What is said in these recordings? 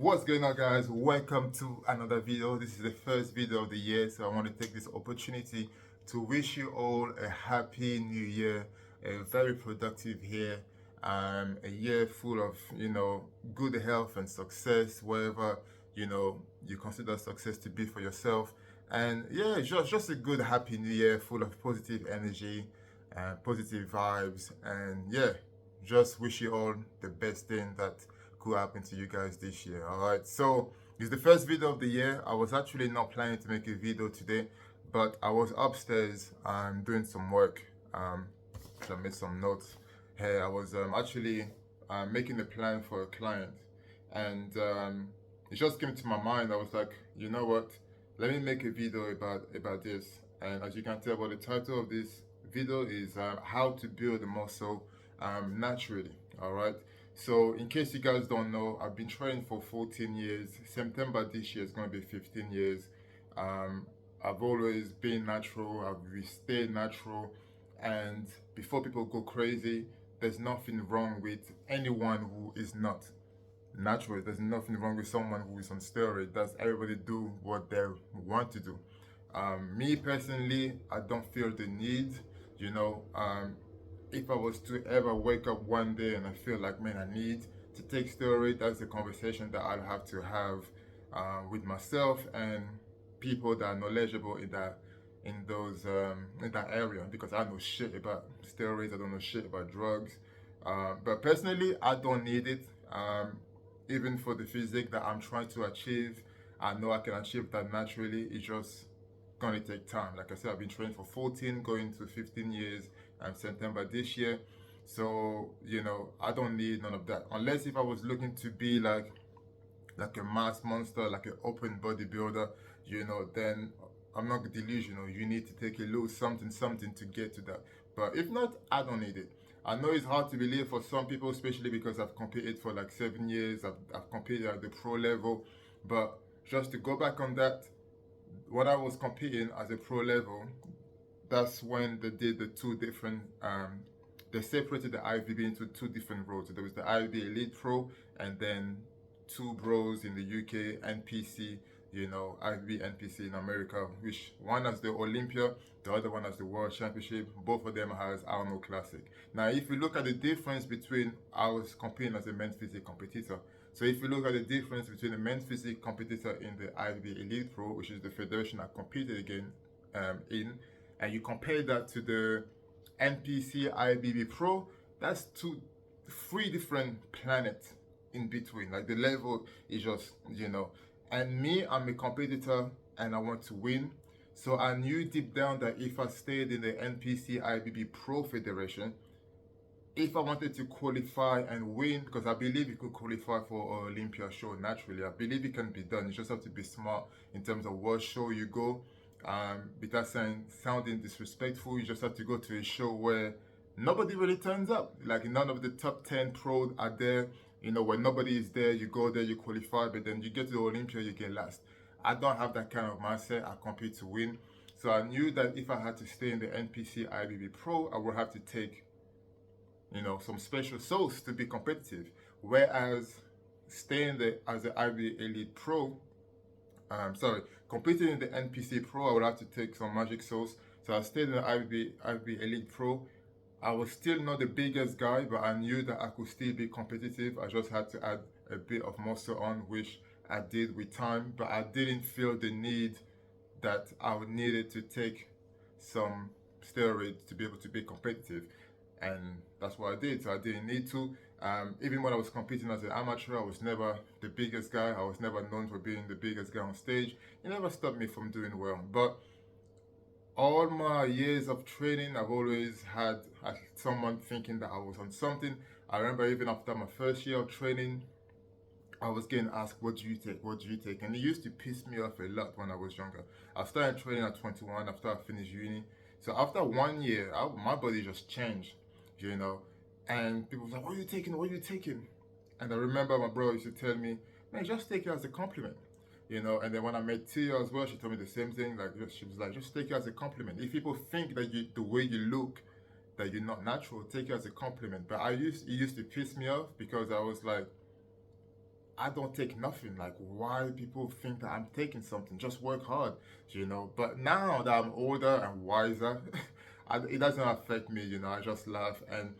What's going on, guys? Welcome to another video. This is the first video of the year, so I want to take this opportunity to wish you all a happy new year, a very productive year, a year full of good health and success, wherever you consider success to be for yourself. And yeah, just a good happy new year full of positive energy and positive vibes. And yeah, just wish you all the best thing that could happen to you guys this year. All right, so it's the first video of the year. I was actually not planning to make a video today, but I was upstairs doing some work. So I made some notes here. I was actually making a plan for a client, and it just came to my mind. I was like, you know what, let me make a video about this. And as you can tell by the title of this video is how to build a muscle naturally. All right, so in case you guys don't know, I've been training for 14 years. September this year is going to be 15 years. I've always been natural. I've stayed natural. And before people go crazy, there's nothing wrong with anyone who is not natural. There's nothing wrong with someone who is on steroid. That's everybody do what they want to do. Me personally, I don't feel the need, you know. If I was to ever wake up one day and I feel like, man, I need to take steroid, that's a conversation that I'll have to have with myself and people that are knowledgeable in that area, because I know shit about steroids. I don't know shit about drugs. But personally, I don't need it. Even for the physique that I'm trying to achieve, I know I can achieve that naturally. It's just gonna take time. Like I said, I've been training for 14, going to 15 years, and September this year. So I don't need none of that, unless if I was looking to be like a mass monster, like an open bodybuilder, then I'm not delusional. You need to take a little something to get to that. But if not, I don't need it. I know it's hard to believe for some people, especially because I've competed for like 7 years. I've competed at the pro level. But just to go back on that, when I was competing as a pro level, that's when they did the two different, they separated the IFBB into two different roles. So there was the IFBB Elite Pro, and then two bros in the UK, NPC, IFBB NPC in America, which one has the Olympia, the other one has the World Championship. Both of them has Arnold Classic. Now, if you look at the difference between, I was competing as a men's physique competitor. So if you look at the difference between a men's physique competitor in the IFBB Elite Pro, which is the federation I competed again in, and you compare that to the NPC IFBB Pro, that's three different planets in between. Like the level is just, And me, I'm a competitor and I want to win. So I knew deep down that if I stayed in the NPC IFBB Pro Federation, if I wanted to qualify and win, because I believe you could qualify for an Olympia show naturally. I believe it can be done. You just have to be smart in terms of what show you go. Without sounding disrespectful, you just have to go to a show where nobody really turns up. Like none of the top 10 pros are there. When nobody is there, you go there, you qualify, but then you get to the Olympia, you get last. I don't have that kind of mindset. I compete to win. So I knew that if I had to stay in the NPC IFBB Pro, I would have to take some special sauce to be competitive. Whereas staying there as the IFBB Elite Pro, competing in the NPC Pro, I would have to take some magic sauce. So I stayed in the IFBB Elite Pro. I was still not the biggest guy, but I knew that I could still be competitive. I just had to add a bit of muscle on, which I did with time, but I didn't feel the need that I needed to take some steroids to be able to be competitive. And that's what I did. So I didn't need to. Even when I was competing as an amateur, I was never the biggest guy. I was never known for being the biggest guy on stage. It never stopped me from doing well. But all my years of training, I've always had someone thinking that I was on something. I remember even after my first year of training, I was getting asked, what do you take? What do you take? And it used to piss me off a lot when I was younger. I started training at 21 after I finished uni. So after 1 year, my body just changed, And people were like, what are you taking? What are you taking? And I remember my bro used to tell me, man, just take it as a compliment. And then when I met Tia as well, she told me the same thing. Like, she was like, just take it as a compliment. If people think that the way you look, that you're not natural, take it as a compliment. But it used to piss me off, because I was like, I don't take nothing. Like, why people think that I'm taking something? Just work hard, you know. But now that I'm older and wiser, it doesn't affect me, you know. I just laugh. And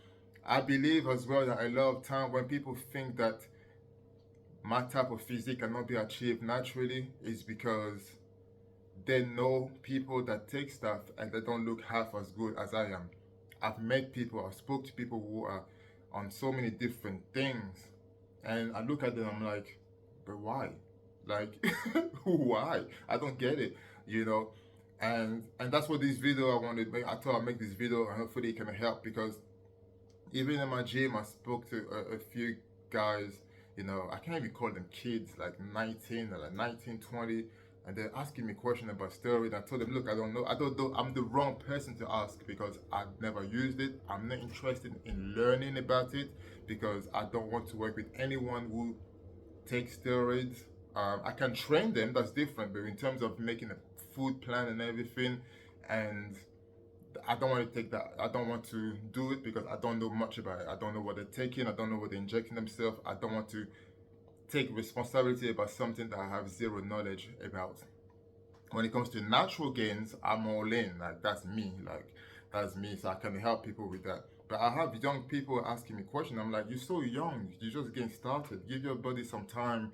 I believe as well that a lot of time when people think that my type of physique cannot be achieved naturally is because they know people that take stuff and they don't look half as good as I am. I've met people, I've spoke to people who are on so many different things, and I look at them, I'm like, but why? Like, why? I don't get it, you know. And that's what this video I wanted. I thought I'd make this video and hopefully it can help, because even in my gym, I spoke to a few guys, you know, I can't even call them kids, like 19 or like 19, 20, and they're asking me questions about steroid. I told them, look, I don't know. I don't know. I'm the wrong person to ask because I've never used it. I'm not interested in learning about it because I don't want to work with anyone who takes steroids. I can train them, that's different, but in terms of making a food plan and everything, and I don't want to take that. I don't want to do it because I don't know much about it. I don't know what they're taking. I don't know what they're injecting themselves. I don't want to take responsibility about something that I have zero knowledge about. When it comes to natural gains, I'm all in. Like, that's me. Like, that's me. So I can help people with that. But I have young people asking me questions. I'm like, you're so young. You're just getting started. Give your body some time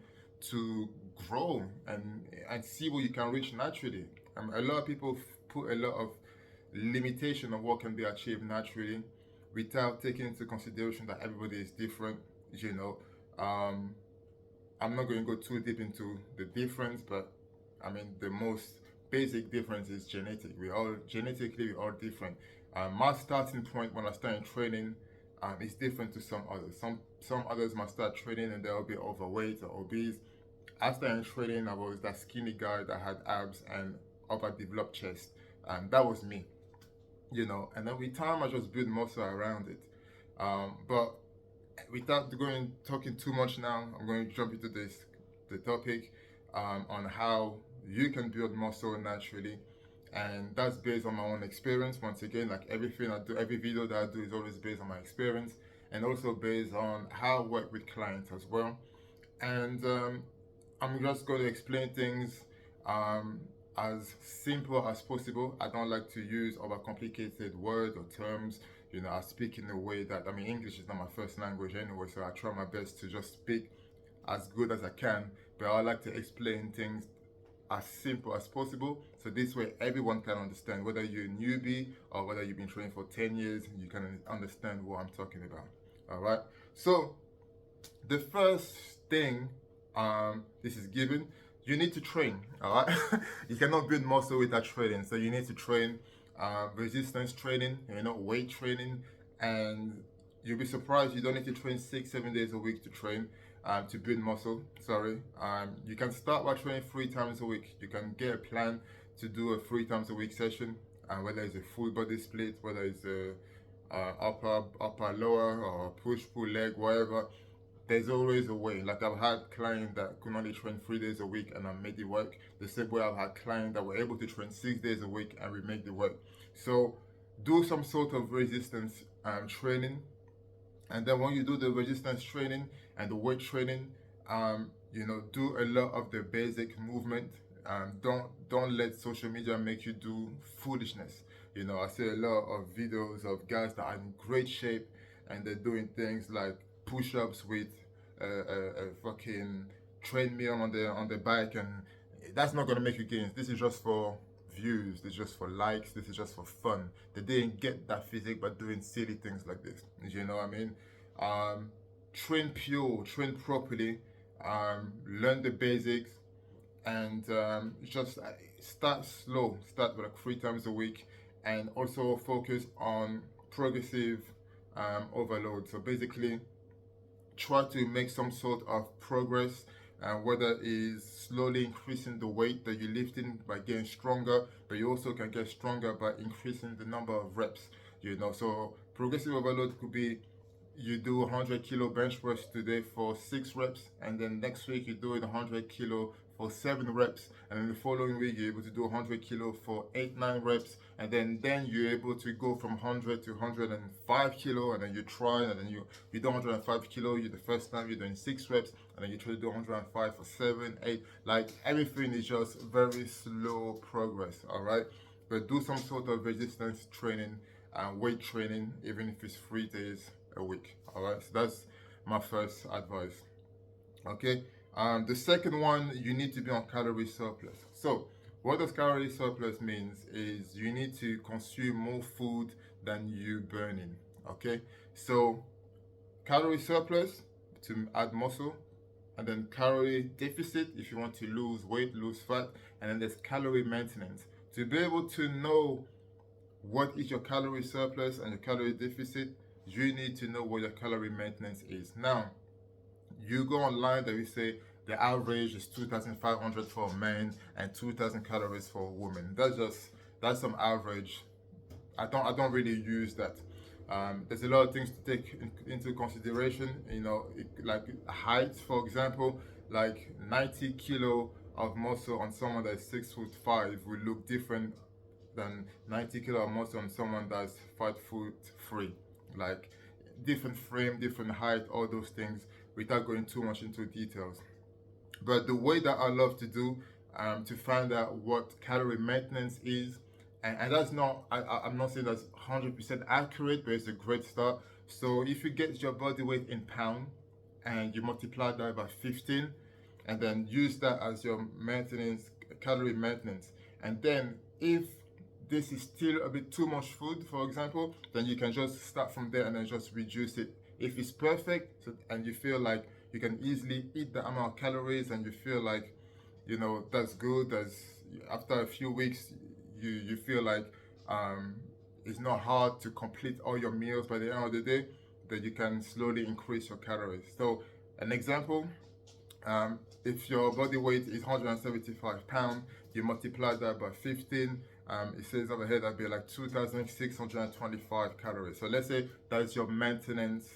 to grow and see what you can reach naturally. A lot of people put a lot of limitation of what can be achieved naturally without taking into consideration that everybody is different, you know. I'm not going to go too deep into the difference, but I mean, the most basic difference is genetic. We're all different. My starting point when I started training is different to some others. Some others might start training and they'll be overweight or obese. I started training, I was that skinny guy that had abs and overdeveloped chest, and that was me, you know. And then with time, I just built muscle around it. But without talking too much now, I'm going to jump into the topic on how you can build muscle naturally, and that's based on my own experience. Once again, like everything I do, every video that I do is always based on my experience, and also based on how I work with clients as well. And I'm just going to explain things as simple as possible. I don't like to use overcomplicated words or terms. You know, I speak in a way that, I mean, English is not my first language anyway, so I try my best to just speak as good as I can, but I like to explain things as simple as possible, so this way everyone can understand, whether you're a newbie or whether you've been training for 10 years, you can understand what I'm talking about. All right, so the first thing, this is given, you need to train. All right, you cannot build muscle without training, so you need to train. Resistance training, you know, weight training, and you'll be surprised you don't need to train 6-7 days a week to train to build muscle. Sorry, you can start by training 3 times a week. You can get a plan to do a 3 times a week session, whether it's a full body split, whether it's a upper lower or push pull leg, whatever. There's always a way. Like, I've had clients that could only train 3 days a week and I made it work. The same way I've had clients that were able to train 6 days a week and we make it work. So do some sort of resistance training. And then when you do the resistance training and the weight training, you know, do a lot of the basic movement. Don't let social media make you do foolishness. You know, I see a lot of videos of guys that are in great shape and they're doing things like push-ups with a fucking treadmill on the bike, and that's not gonna make you gains. This is just for views, this is just for likes, this is just for fun. They didn't get that physique by doing silly things like this. You know what I mean? Train pure, train properly, learn the basics, and just start slow. Start like 3 times a week, and also focus on progressive overload. So basically, try to make some sort of progress, whether it is slowly increasing the weight that you're lifting by getting stronger, but you also can get stronger by increasing the number of reps, you know. So progressive overload could be you do 100 kilo bench press today for 6 reps, and then next week you do it 100 kilo for 7 reps, and then the following week you're able to do 100 kilo for 8-9 reps, and then you're able to go from 100 to 105 kilo, and then you try, and then you do 105 kilo. You the first time you're doing 6 reps, and then you try to do 105 for 7, 8. Like, everything is just very slow progress. All right, but do some sort of resistance training and weight training, even if it's 3 days a week. All right, so that's my first advice. Okay, the second one, you need to be on calorie surplus. So what does calorie surplus means is you need to consume more food than you burning. Okay, so calorie surplus to add muscle, and then calorie deficit if you want to lose weight, lose fat, and then there's calorie maintenance. To be able to know what is your calorie surplus and your calorie deficit, you need to know what your calorie maintenance is. Now, you go online, that we say the average is 2,500 for a man and 2,000 calories for a woman. That's some average. I don't really use that. There's a lot of things to take into consideration. Like height, for example, like 90 kilo of muscle on someone that's 6'5" will look different than 90 kilo of muscle on someone that's 5'3". Like, different frame, different height, all those things, without going too much into details. But the way that I love to do, to find out what calorie maintenance is, and that's not, I'm not saying that's 100% accurate, but it's a great start. So if you get your body weight in pound and you multiply that by 15, and then use that as your maintenance, calorie maintenance, and then if this is still a bit too much food, for example, then you can just start from there and then just reduce it. If it's perfect, and you feel like you can easily eat the amount of calories, and you feel like, that's good, after a few weeks, you feel like, it's not hard to complete all your meals by the end of the day, then you can slowly increase your calories. So an example, if your body weight is 175 pounds, you multiply that by 15, it says over here that'd be like 2,625 calories. So let's say that's your maintenance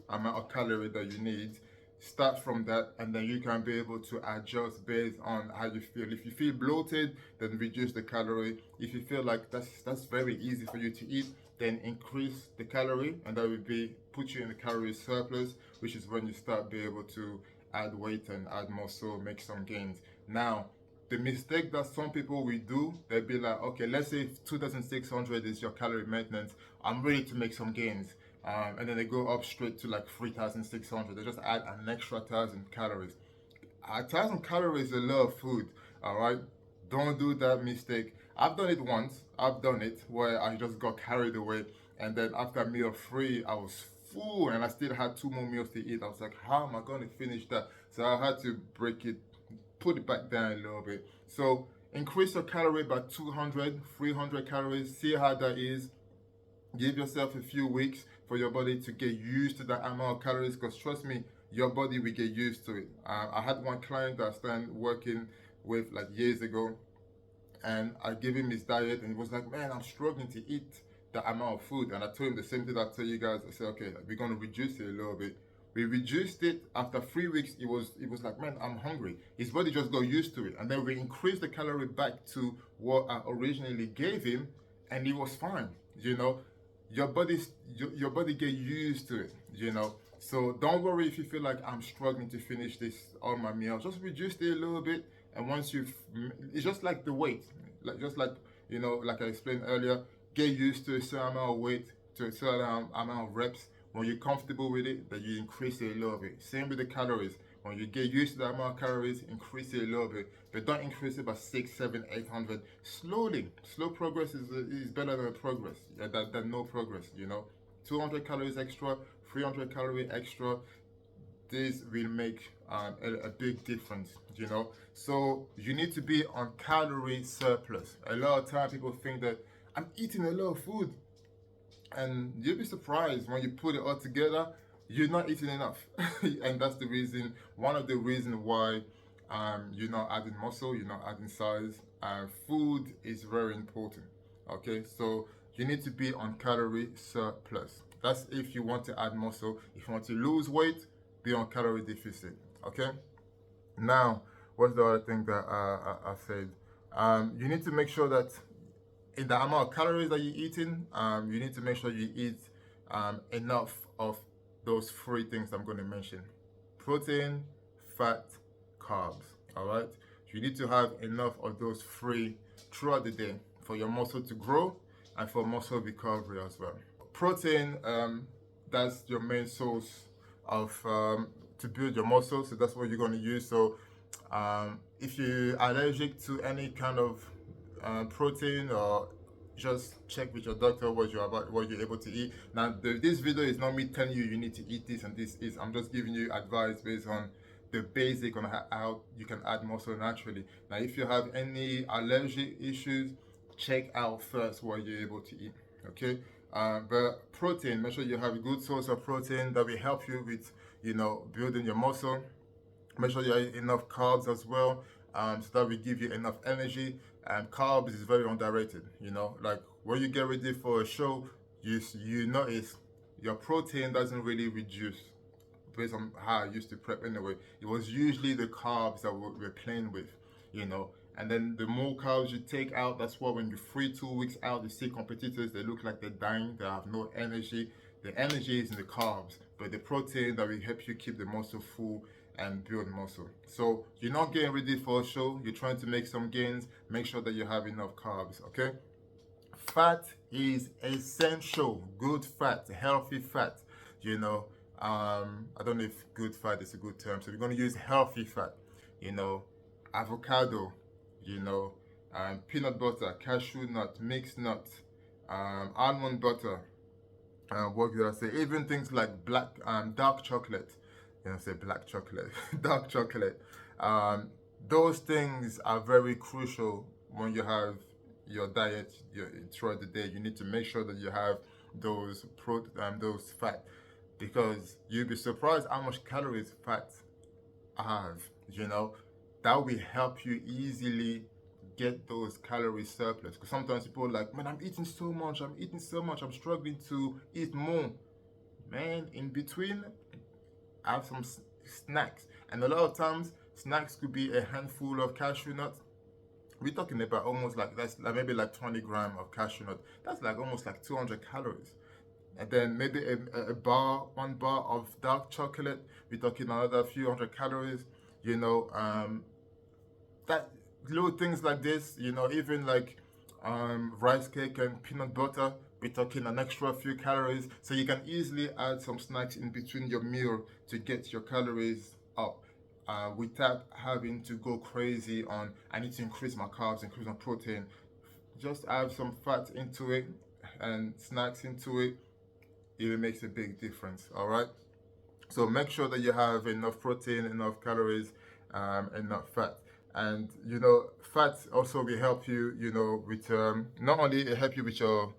amount of calorie that you need. Start from that, and then you can be able to adjust based on how you feel. If you feel bloated, then reduce the calorie. If you feel like that's very easy for you to eat, then increase the calorie, and that would put you in the calorie surplus, which is when you start being able to add weight and add muscle, make some gains. Now, the mistake that some people will do, they'll be like, okay, let's say 2,600 is your calorie maintenance, I'm ready to make some gains. And then they go up straight to like 3,600. They just add an extra 1,000 calories. 1,000 calories is a lot of food, all right? Don't do that mistake. I've done it once. I've done it where I just got carried away, and then after meal 3, I was full, and I still had 2 more meals to eat. I was like, how am I going to finish that? So I had to break it, put it back down a little bit. So increase your calorie by 200, 300 calories. See how that is. Give yourself a few weeks for your body to get used to that amount of calories, because trust me, your body will get used to it. I had one client that I started working with like years ago, and I gave him his diet, and he was like, man, I'm struggling to eat the amount of food. And I told him the same thing I tell you guys. I said, okay, we're going to reduce it a little bit. We reduced it. After 3 weeks, it was like, man, I'm hungry. His body just got used to it. And then we increased the calorie back to what I originally gave him, and he was fine. Your body get used to it. So don't worry if you feel like I'm struggling to finish all my meals. Just reduce it a little bit, and once it's just like the weight, like I explained earlier, get used to a certain amount of weight, to a certain amount of reps. When you're comfortable with it, then you increase it a little bit. Same with the calories. When you get used to the amount of calories, increase it a little bit, but don't increase it by 6, 7, 800. Slowly. Slow progress is better than progress. Than no progress. 200 calories extra, 300 calories extra. This will make a big difference. So you need to be on calorie surplus. A lot of time people think that I'm eating a lot of food, and you'll be surprised when you put it all together, you're not eating enough. And that's one of the reasons why you're not adding muscle, you're not adding size. Food is very important. Okay, so you need to be on calorie surplus. That's if you want to add muscle. If you want to lose weight, be on calorie deficit. Okay. Now, what's the other thing that I said? You need to make sure that in the amount of calories that you're eating, you need to make sure you eat enough of those three things I'm going to mention: protein, fat, carbs. All right. You need to have enough of those three throughout the day for your muscle to grow and for muscle recovery as well. Protein, that's your main source of to build your muscle, so that's what you're going to use. So if you're allergic to any kind of protein, or just check with your doctor what you're able to eat. Now this video is not me telling you need to eat this and this is, I'm just giving you advice based on the basic on how you can add muscle naturally. Now if you have any allergy issues, check out first what you're able to eat. Okay. But protein, make sure you have a good source of protein that will help you with building your muscle. Make sure you have enough carbs as well, so that will give you enough energy. And carbs is very underrated. Like when you get ready for a show, you notice your protein doesn't really reduce based on how I used to prep anyway. It was usually the carbs that we're playing with. And then the more carbs you take out, that's why when you're 2 weeks out, you see competitors, they look like they're dying, they have no energy. The energy is in the carbs, but the protein that will help you keep the muscle full and build muscle. So you're not getting ready for a show, you're trying to make some gains, make sure that you have enough carbs, okay? Fat is essential. Good fat, healthy fat. I don't know if good fat is a good term, so we're going to use healthy fat. Avocado, peanut butter, cashew nut, mixed nuts, almond butter. What did I say? Even things like dark chocolate. Say black chocolate, dark chocolate. Those things are very crucial when you have your diet throughout the day. You need to make sure that you have those fat, because you'll be surprised how much calories fat have. That will help you easily get those calorie surplus. Because sometimes people are like, man, I'm eating so much, I'm struggling to eat more. Man, in between, have some snacks. And a lot of times, snacks could be a handful of cashew nuts. We're talking about almost that's like maybe like 20 grams of cashew nut. That's like almost like 200 calories. And then maybe one bar of dark chocolate, we're talking another few hundred calories. That little things like this, even like rice cake and peanut butter, we're talking an extra few calories. So you can easily add some snacks in between your meal to get your calories up, without having to go crazy on, I need to increase my carbs, increase my protein. Just add some fat into it and snacks into it. It makes a big difference. All right. So make sure that you have enough protein, enough calories, enough fat. And fat also will help you, with not only it help you with your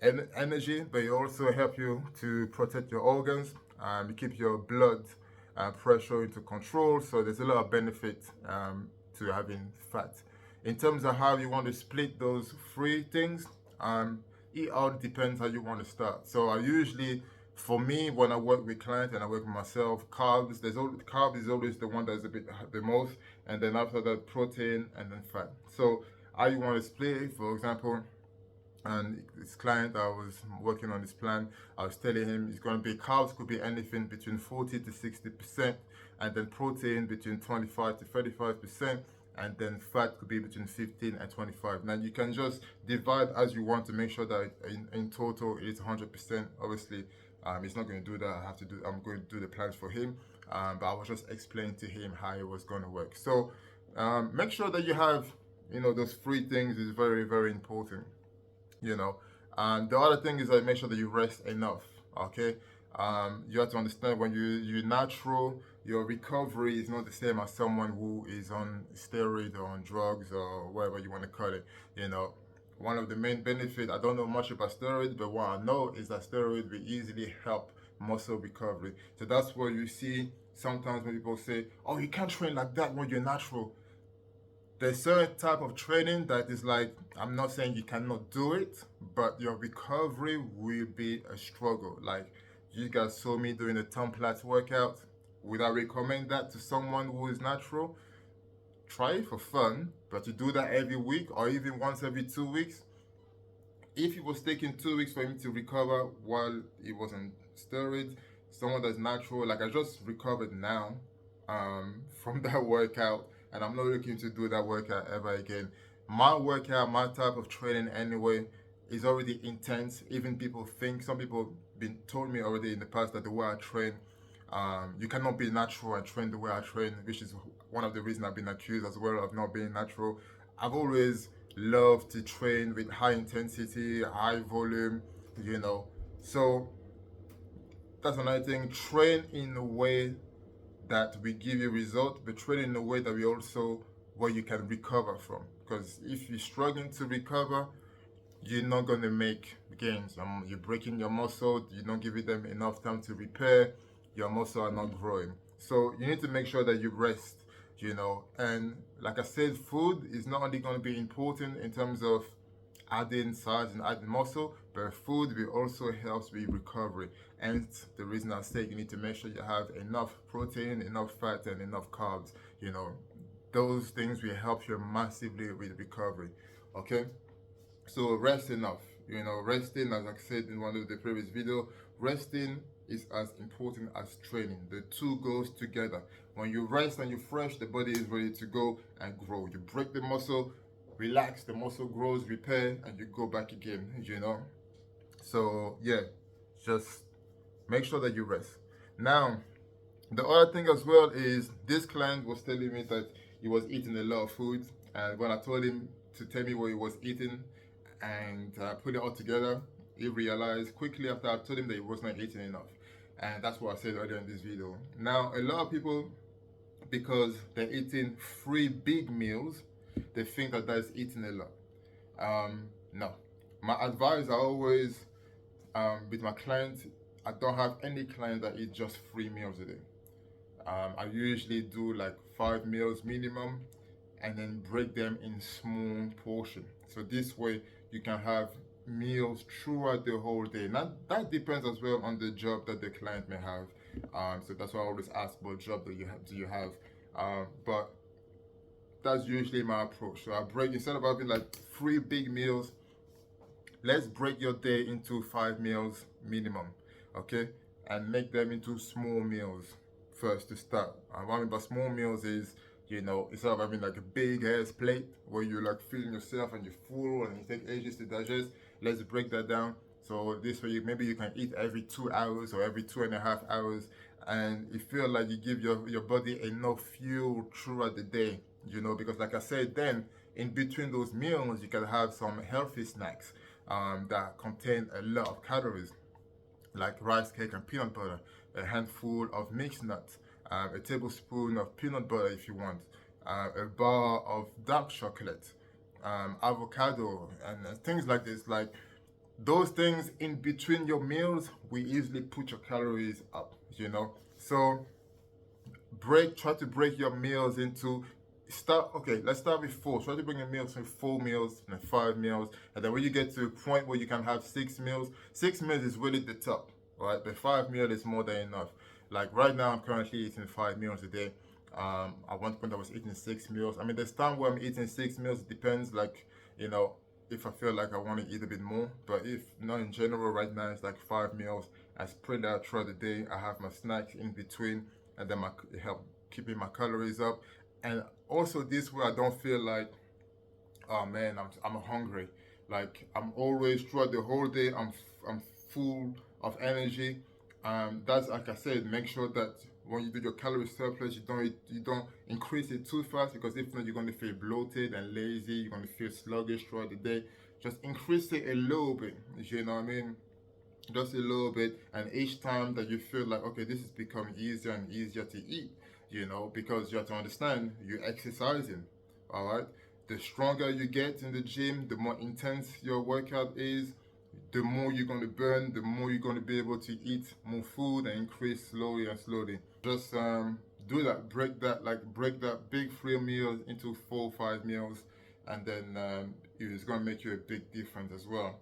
energy, but it also help you to protect your organs, keep your blood pressure into control. So there's a lot of benefit to having fat. In terms of how you want to split those three things, it all depends how you want to start. So I usually, for me, when I work with clients and I work with myself, carb is always the one that's the most, and then after that, protein, and then fat. So how you want to split it, for example, and this client, I was working on this plan, I was telling him it's going to be, carbs could be anything between 40 to 60%, and then protein between 25 to 35%, and then fat could be between 15 and 25. Now you can just divide as you want to make sure that in total it's 100%. Obviously, he's not going to do that. I'm going to do the plans for him. But I was just explaining to him how it was going to work. So make sure that you have, those three things is very, very important. And the other thing is that make sure that you rest enough. Okay. You have to understand when you're natural, your recovery is not the same as someone who is on steroids or on drugs or whatever you want to call it. One of the main benefits, I don't know much about steroids, but what I know is that steroids will easily help muscle recovery. So that's where you see sometimes when people say, oh, you can't train like that when you're natural. There's certain type of training that is like, I'm not saying you cannot do it, but your recovery will be a struggle. Like, you guys saw me doing a template workout. Would I recommend that to someone who is natural? Try it for fun, but you do that every week or even once every 2 weeks. If it was taking 2 weeks for him to recover while he was on steroids, someone that's natural, like I just recovered now from that workout, and I'm not looking to do that workout ever again. My workout, my type of training anyway, is already intense. Even people think, some people been told me already in the past that the way I train, you cannot be natural and train the way I train, which is one of the reasons I've been accused as well of not being natural. I've always loved to train with high intensity, high volume, you know. So that's another thing. Train in a way that we give you result, but train in a way that we also where you can recover from. Because if you're struggling to recover, you're not gonna make gains. You're breaking your muscle. You're not giving them enough time to repair. Your muscle are not growing. So you need to make sure that you rest. You know, and like I said, food is not only going to be important in terms of adding size and adding muscle, but food will also helps with recovery. And the reason I say you need to make sure you have enough protein, enough fat, and enough carbs. You know, those things will help you massively with recovery. Okay. So rest enough. You know, resting, as I said in one of the previous video, resting is as important as training. The two goes together. When you rest and you're fresh, the body is ready to go and grow. You break the muscle, relax, the muscle grows, repair, and you go back again, you know. So yeah, just make sure that you rest. Now, the other thing as well is this client was telling me that he was eating a lot of food, and when I told him to tell me what he was eating and put it all together, he realized quickly after I told him that he was not eating enough. And that's what I said earlier in this video. Now, a lot of people, because they're eating 3 big meals, they think that that's eating a lot. No. My advice are always with my clients, I don't have any client that eat just 3 meals a day. I usually do like 5 meals minimum and then break them in small portions. So this way you can have meals throughout the whole day. Now that depends as well on the job that the client may have. So that's why I always ask what job do you have. But that's usually my approach. So I break, instead of having like 3 big meals, let's break your day into 5 meals minimum, okay? And make them into small meals first to start. And what I mean by small meals is, you know, instead of having like a big ass plate where you're like feeding yourself and you're full and you take ages to digest, let's break that down. So this way, maybe you can eat every 2 hours or every 2.5 hours, and you feel like you give your body enough fuel throughout the day, you know, because like I said, then in between those meals, you can have some healthy snacks that contain a lot of calories, like rice cake and peanut butter, a handful of mixed nuts, a tablespoon of peanut butter if you want, a bar of dark chocolate, avocado, and things like this. Like those things in between your meals will easily put your calories up, you know. So try to break your meals into let's start with 4. Try to bring your meals from 4 meals and 5 meals, and then when you get to a point where you can have 6 meals, 6 meals is really the top, right? The 5 meal is more than enough. Like right now I'm currently eating 5 meals a day. At one point I was eating 6 meals. I mean, there's time where I'm eating 6 meals. It depends, like, you know, if I feel like I want to eat a bit more, but if not, in general right now it's like 5 meals. I spread out throughout the day. I have my snacks in between, and then it help keeping my calories up. And also this way I don't feel like, oh man, I'm hungry. Like I'm always throughout the whole day I'm full of energy. That's like I said, make sure that when you do your calorie surplus, you don't increase it too fast, because if not, you're going to feel bloated and lazy. You're going to feel sluggish throughout the day. Just increase it a little bit. You know what I mean? Just a little bit, and each time that you feel like, okay, this is becoming easier and easier to eat, you know, because you have to understand you're exercising. All right, the stronger you get in the gym, the more intense your workout is, the more you're going to burn, the more you're going to be able to eat more food and increase slowly and slowly. Just do that. Break that big 3 meals into 4 or 5 meals, and then it's gonna make you a big difference as well.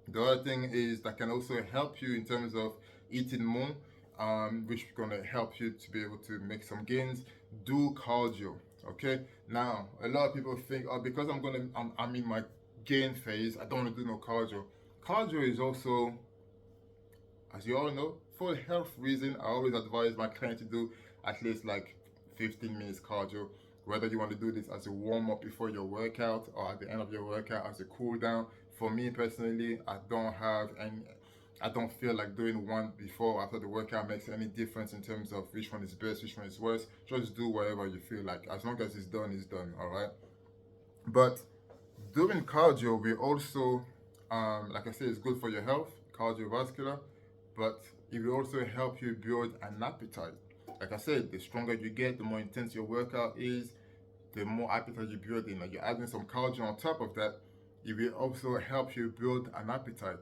The other thing is that can also help you in terms of eating more, which is gonna help you to be able to make some gains. Do cardio. Okay. Now, a lot of people think, oh, because I'm in my gain phase, I don't want to do no cardio. Cardio is also, as you all know, for health reason, I always advise my client to do at least like 15 minutes cardio. Whether you want to do this as a warm up before your workout or at the end of your workout as a cool down. For me personally, I don't feel like doing one before or after the workout makes any difference in terms of which one is best, which one is worse. Just do whatever you feel like. As long as it's done, it's done. All right. But doing cardio, we also, like I said, it's good for your health, cardiovascular, but it will also help you build an appetite. Like I said, the stronger you get, the more intense your workout is, the more appetite you build in. Like you're adding some cardio on top of that, it will also help you build an appetite.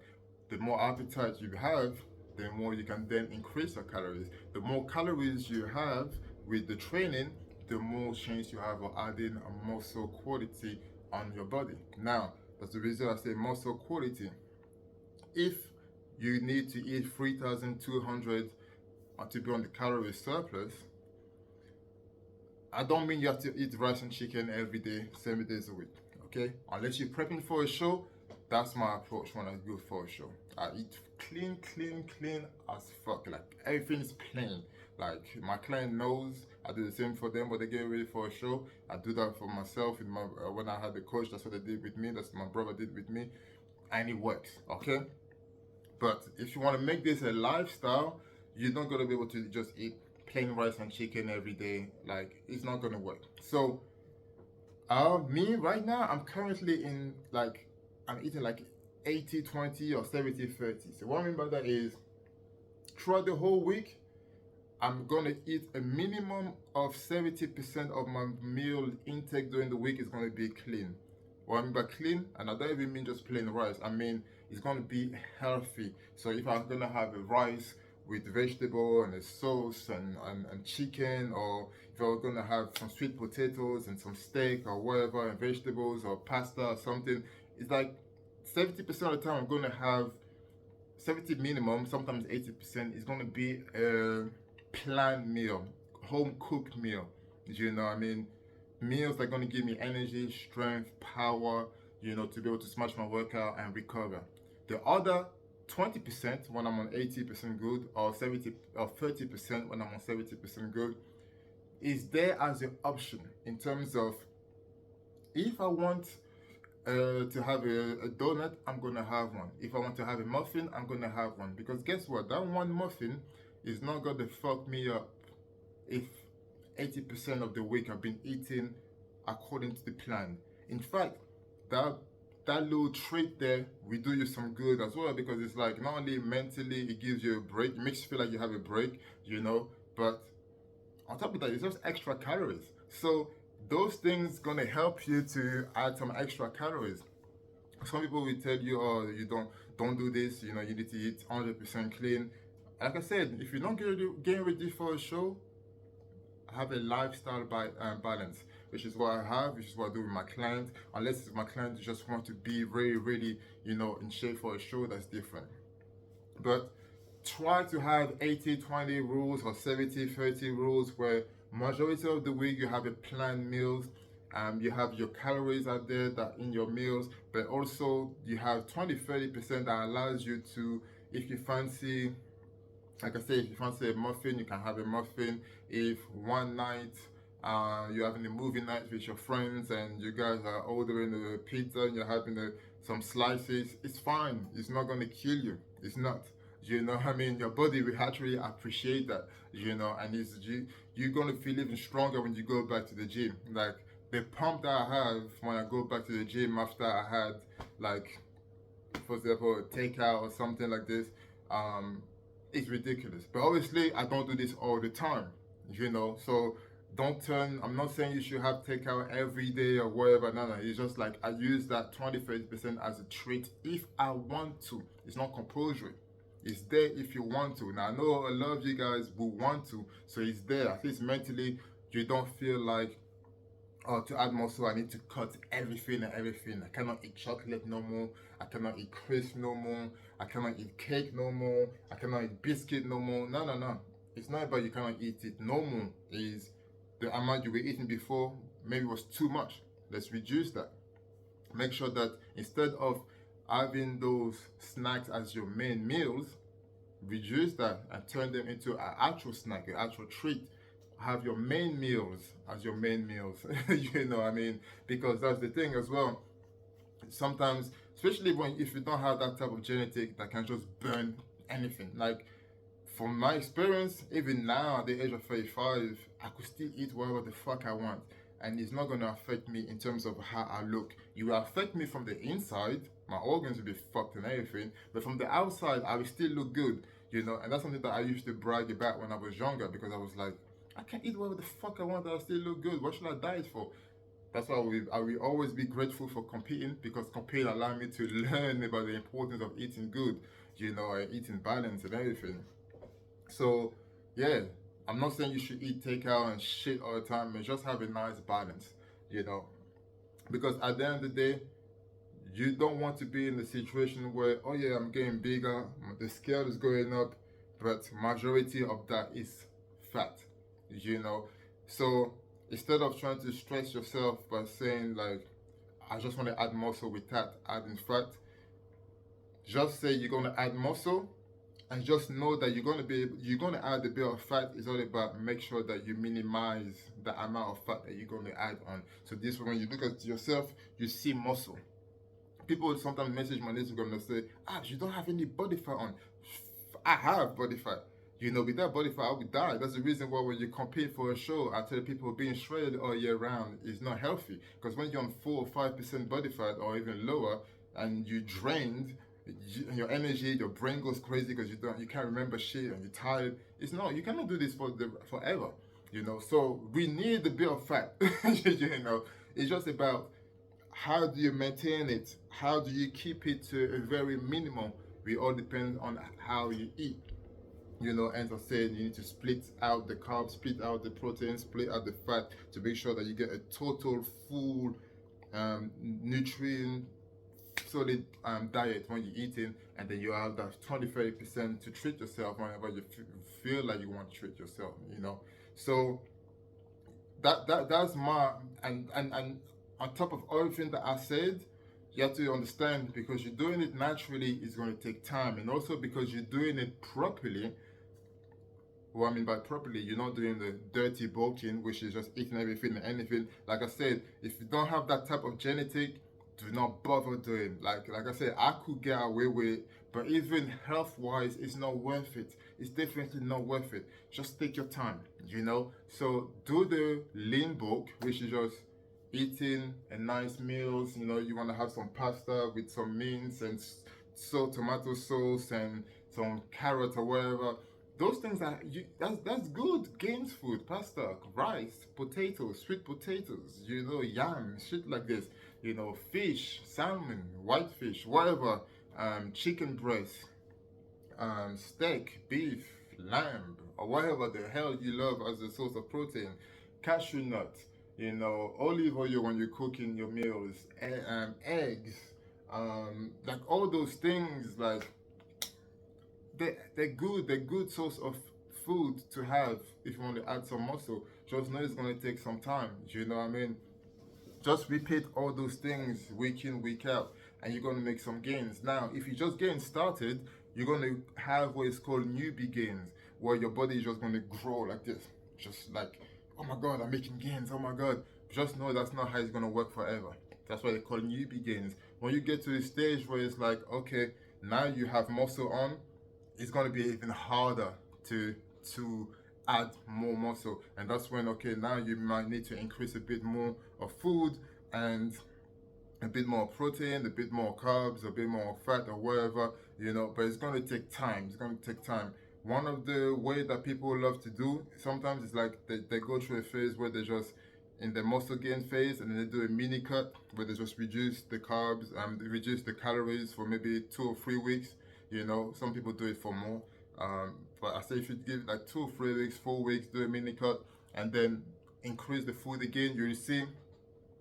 The more appetite you have, the more you can then increase your calories. The more calories you have with the training, the more chance you have of adding a muscle quality on your body. Now, that's the reason I say muscle quality. If you need to eat 3,200 to be on the calorie surplus, I don't mean you have to eat rice and chicken every day, 7 days a week. Okay? Unless you're prepping for a show, that's my approach when I go for a show. I eat clean as fuck. Like everything is plain. Like my client knows I do the same for them when they get ready for a show. I do that for myself in my when I had the coach. That's what they did with me. That's what my brother did with me, and it works. Okay. But if you want to make this a lifestyle, you're not gonna be able to just eat plain rice and chicken every day. Like it's not gonna work. So, me right now, I'm currently in like I'm eating like 80-20 or 70-30. So what I mean by that is throughout the whole week, I'm gonna eat a minimum of 70% of my meal intake during the week is gonna be clean. What I mean by clean, and I don't even mean just plain rice, I mean it's gonna be healthy. So if I'm gonna have a rice with vegetable and a sauce and chicken, or if I'm gonna have some sweet potatoes and some steak or whatever and vegetables or pasta or something, it's like 70% of the time I'm gonna have 70 minimum, sometimes 80% is gonna be a planned meal, home cooked meal. You know, I mean, meals that are gonna give me energy, strength, power, you know, to be able to smash my workout and recover. The other 20% when I'm on 80% good, or 70 or 30% when I'm on 70% good, is there as an option in terms of if I want to have a donut, I'm gonna have one. If I want to have a muffin, I'm gonna have one. Because guess what? That one muffin is not gonna fuck me up if 80% of the week I've been eating according to the plan. In fact, that little treat there will do you some good as well, because it's like not only mentally it gives you a break, it makes you feel like you have a break, you know, but on top of that, it's just extra calories. So those things gonna help you to add some extra calories. Some people will tell you, oh, you don't do this, you know, you need to eat 100% clean. Like I said, if you're not getting ready for a show, have a lifestyle balance, which is what I have, which is what I do with my clients. Unless my clients just want to be really, you know, in shape for a show, that's different. But try to have 80-20 rules or 70-30 rules, where majority of the week you have a planned meals. You have your calories out there that in your meals, but also you have 20-30% that allows you to, if you fancy, like I say, if you fancy a muffin, you can have a muffin. If one night you're having a movie night with your friends and you guys are ordering a pizza and you're having some slices, it's fine. It's not going to kill you. It's not. You know, I mean, your body will actually appreciate that, you know, and you're going to feel even stronger when you go back to the gym. Like, the pump that I have when I go back to the gym after I had, like, for example, a takeout or something like this, it's ridiculous. But obviously, I don't do this all the time, you know, so I'm not saying you should have takeout every day or whatever. No, it's just like I use that 20-30% as a treat if I want to. It's not compulsory. It's there if you want to. Now I know a lot of you guys will want to, so it's there. At least mentally, you don't feel like, oh, to add muscle, I need to cut everything and everything. I cannot eat chocolate no more. I cannot eat crisp no more. I cannot eat cake no more. I cannot eat biscuit no more. No, no, no. It's not about you cannot eat it no more. Is the amount you were eating before maybe was too much. Let's reduce that. Make sure that instead of having those snacks as your main meals, reduce that and turn them into an actual snack, an actual treat. Have your main meals as your main meals. You know what I mean? Because that's the thing as well. Sometimes, especially when if you don't have that type of genetic that can just burn anything. Like from my experience, even now at the age of 35, I could still eat whatever the fuck I want. And it's not gonna affect me in terms of how I look. It will affect me from the inside, my organs will be fucked and everything, but from the outside, I will still look good, you know. And that's something that I used to brag about when I was younger because I was like, I can eat whatever the fuck I want, I still look good. What should I diet for? That's why I will always be grateful for competing because competing allowed me to learn about the importance of eating good, you know, and eating balance and everything. So, yeah, I'm not saying you should eat takeout and shit all the time, but just have a nice balance, you know. Because at the end of the day, you don't want to be in the situation where, oh yeah, I'm getting bigger, the scale is going up, but majority of that is fat, you know. So instead of trying to stress yourself by saying like, I just want to add muscle without adding fat, just say you're going to add muscle and just know that you're going to add a bit of fat. It's all about make sure that you minimize the amount of fat that you're going to add on. So this when you look at yourself, you see muscle. People sometimes message my Instagram and say, ah, you don't have any body fat on. I have body fat. You know, without body fat, I would die. That's the reason why when you compete for a show, I tell people being shredded all year round is not healthy. Because when you're on 4 or 5% body fat or even lower, and you drained, your energy, your brain goes crazy because you can't remember shit and you're tired. It's not, you cannot do this forever. You know, so we need a bit of fat. You know, it's just about how do you maintain it? How do you keep it to a very minimum? We all depend on how you eat. You know, as I said, you need to split out the carbs, split out the protein, split out the fat to make sure that you get a total full nutrient solid diet when you're eating, and then you have that 20-30% to treat yourself whenever you feel like you want to treat yourself, you know. So that's my and on top of everything that I said, you have to understand because you're doing it naturally is going to take time, and also because you're doing it properly. What I mean by properly, you're not doing the dirty bulking, which is just eating everything and anything. Like I said, if you don't have that type of genetic, do not bother doing. Like I said, I could get away with it, but even health-wise, it's not worth it. It's definitely not worth it. Just take your time, you know. So do the lean bulk, which is just eating a nice meals. You know, you want to have some pasta with some mince and so tomato sauce and some carrot or whatever. Those things are that's good. Gains food, pasta, rice, potatoes, sweet potatoes, you know, yam, shit like this. You know, fish, salmon, whitefish, whatever, chicken breast, steak, beef, lamb, or whatever the hell you love as a source of protein. Cashew nut, you know, olive oil when you're cooking your meals, eggs, like all those things, like they're good. They're good source of food to have if you want to add some muscle. Just know it's going to take some time. You know what I mean? Just repeat all those things week in, week out, and you're going to make some gains. Now, if you're just getting started, you're going to have what is called newbie gains, where your body is just going to grow like this. Just like, oh my God, I'm making gains. Oh my God. Just know that's not how it's going to work forever. That's why they call newbie gains. When you get to a stage where it's like, okay, now you have muscle on, it's going to be even harder to add more muscle, and that's when, okay, now you might need to increase a bit more of food and a bit more protein, a bit more carbs, a bit more fat or whatever, you know. But it's going to take time. It's going to take time. One of the way that people love to do sometimes is like they go through a phase where they just in the muscle gain phase, and then they do a mini cut where they just reduce the carbs and reduce the calories for maybe 2 or 3 weeks, You know, some people do it for more. But I say if you give like 2 3 weeks, 4 weeks, do a mini cut, and then increase the food again, you'll see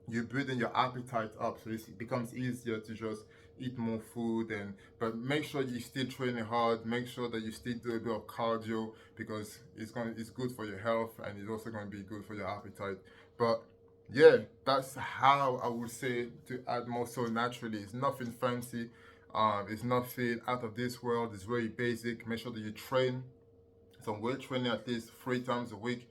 you're building your appetite up, so it becomes easier to just eat more food. And but make sure you still training hard, make sure that you still do a bit of cardio, because it's good for your health, and it's also going to be good for your appetite. But yeah, that's how I would say to add muscle naturally. It's nothing fancy, it's nothing out of this world. It's very basic. Make sure that you train some weight training at least 3 times a week.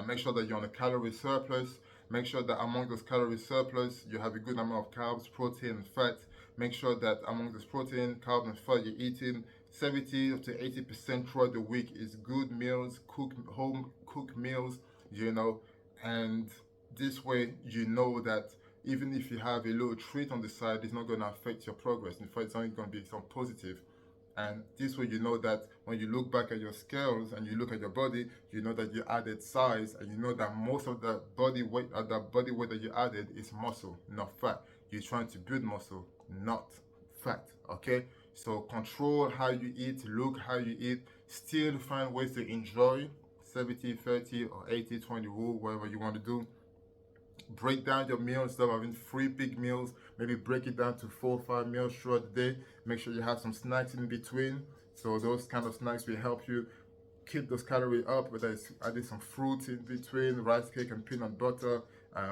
Make sure that you're on a calorie surplus. Make sure that among those calorie surplus, you have a good amount of carbs, protein, and fat. Make sure that among this protein, carbs, and fat you're eating, 70 to 80% throughout the week is good meals, home cooked meals, you know. And this way, you know that even if you have a little treat on the side, it's not going to affect your progress. In fact, it's only going to be some positive. And this way, you know that when you look back at your scales and you look at your body, you know that you added size, and you know that most of the body weight, that you added is muscle, not fat. You're trying to build muscle, not fat. Okay? So control how you eat, look how you eat, still find ways to enjoy 70-30 or 80-20 rule, whatever you want to do. Break down your meals instead of having 3 big meals. Maybe break it down to 4 or 5 meals throughout the day. Make sure you have some snacks in between. So those kind of snacks will help you keep those calories up, whether it's adding some fruit in between, rice cake and peanut butter,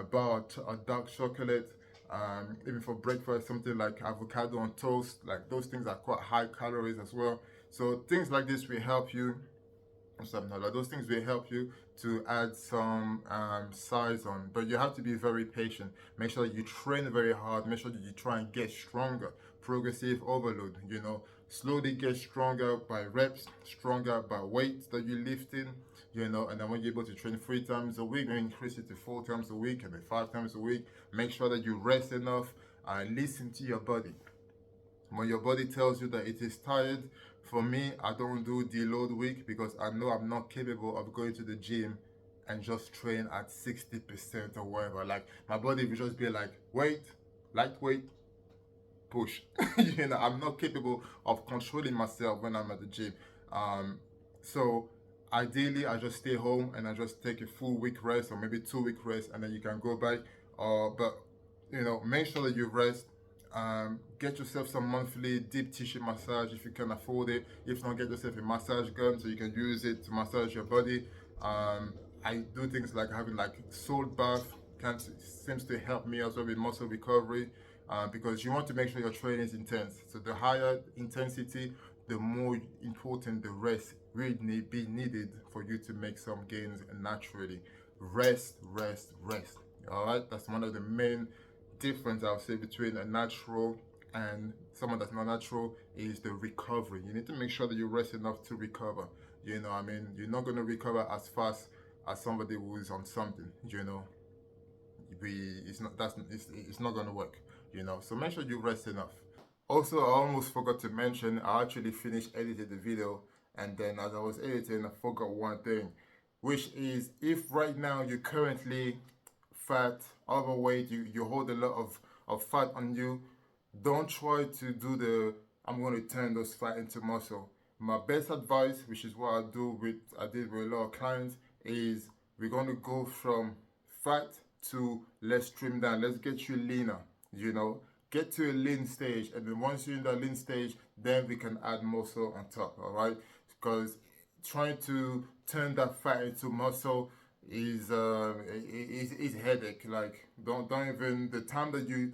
bar or dark chocolate. Even for breakfast, something like avocado on toast. Like those things are quite high calories as well. So things like this will help you. Something like those things will help you to add some size on, but you have to be very patient. Make sure that you train very hard. Make sure that you try and get stronger. Progressive overload, you know, slowly get stronger by reps, stronger by weights that you're lifting, you know. And then when you're able to train 3 times a week, increase it to 4 times a week, and then 5 times a week. Make sure that you rest enough and listen to your body. When your body tells you that it is tired, for me, I don't do deload week, because I know I'm not capable of going to the gym and just train at 60% or whatever. Like my body will just be like, weight, light weight, push. You know, I'm not capable of controlling myself when I'm at the gym. So ideally, I just stay home and I just take a full week rest, or maybe 2 week rest, and then you can go back. But you know, make sure that you rest. Get yourself some monthly deep tissue massage if you can afford it. If not, get yourself a massage gun so you can use it to massage your body. I do things like having like salt bath, seems to help me as well with muscle recovery, because you want to make sure your training is intense. So the higher intensity, the more important the rest really be needed for you to make some gains naturally. Rest, rest, rest. All right, that's one of the main difference I'll say between a natural and someone that's not natural is the recovery. You need to make sure that you rest enough to recover. You know, I mean, you're not going to recover as fast as somebody who is on something. You know, it's not going to work. You know, so make sure you rest enough. Also, I almost forgot to mention, I actually finished editing the video, and then as I was editing, I forgot one thing, which is if right now you're currently fat, overweight, you hold a lot of fat on you, don't try to do the I'm going to turn those fat into muscle. My best advice, which is what I did with a lot of clients, is we're going to go from fat to let's trim down, let's get you leaner, you know, get to a lean stage, and then once you're in that lean stage, then we can add muscle on top. All right, because trying to turn that fat into muscle is headache. Like don't even, the time that you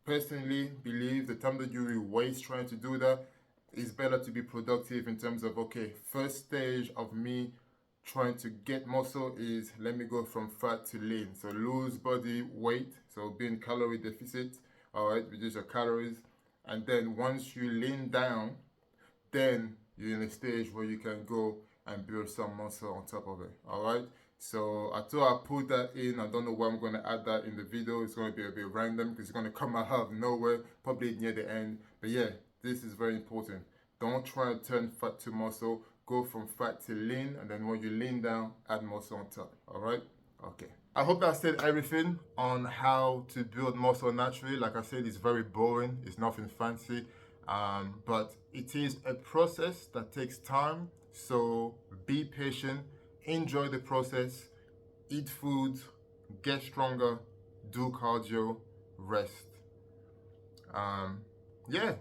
personally believe, the time that you will waste trying to do that, is better to be productive in terms of, okay, first stage of me trying to get muscle is let me go from fat to lean. So lose body weight, so be in calorie deficit, all right, reduce your calories, and then once you lean down, then you're in a stage where you can go and build some muscle on top of it. All right, so I thought I'd put that in. I don't know why I'm going to add that in the video. It's going to be a bit random because it's going to come out of nowhere, probably near the end. But yeah, this is very important. Don't try to turn fat to muscle. Go from fat to lean, and then when you lean down, add muscle on top. All right, okay. I hope that said everything on how to build muscle naturally. Like I said, it's very boring. It's nothing fancy. But it is a process that takes time, so be patient, enjoy the process, eat food, get stronger, do cardio, rest. Yeah,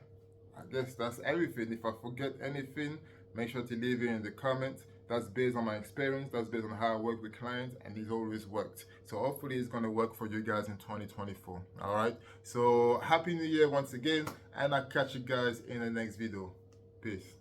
I guess that's everything. If I forget anything, make sure to leave it in the comments. That's based on my experience. That's based on how I work with clients, and it's always worked. So hopefully it's going to work for you guys in 2024. All right. So happy New Year once again, and I'll catch you guys in the next video. Peace.